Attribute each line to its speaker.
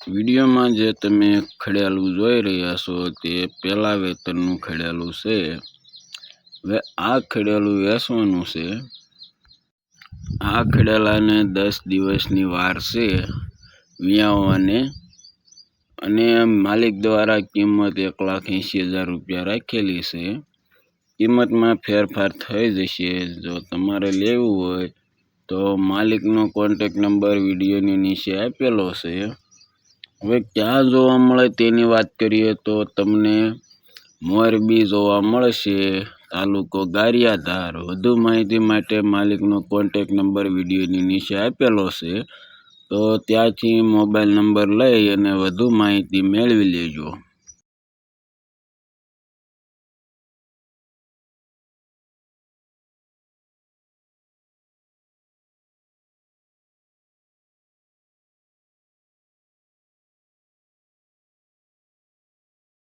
Speaker 1: વિડીયોમાં જે તમે ખડેલું જોઈ રહ્યા છો તે પહેલા વેતનનું ખડેલું છે. હવે આ ખડેલું વેચવાનું છે. આ ખડેલાને 10 દિવસની વાર છે વિયાવવાને, અને માલિક દ્વારા કિંમત 1,80,000 રૂપિયા રાખેલી છે. કિંમતમાં ફેરફાર થઈ જશે. જો તમારે લેવું હોય તો માલિકનો કોન્ટેક્ટ નંબર વિડીયોની નીચે આપેલો છે. હવે ક્યાં જોવા મળે તેની વાત કરીએ તો તમને મોરબી જોવા મળશે, તાલુકો ગારિયાધાર. વધુ માહિતી માટે માલિકનો કોન્ટેક્ટ નંબર વિડીયોની નીચે આપેલો છે, તો ત્યાંથી મોબાઈલ નંબર લઈ અને વધુ માહિતી મેળવી લેજો.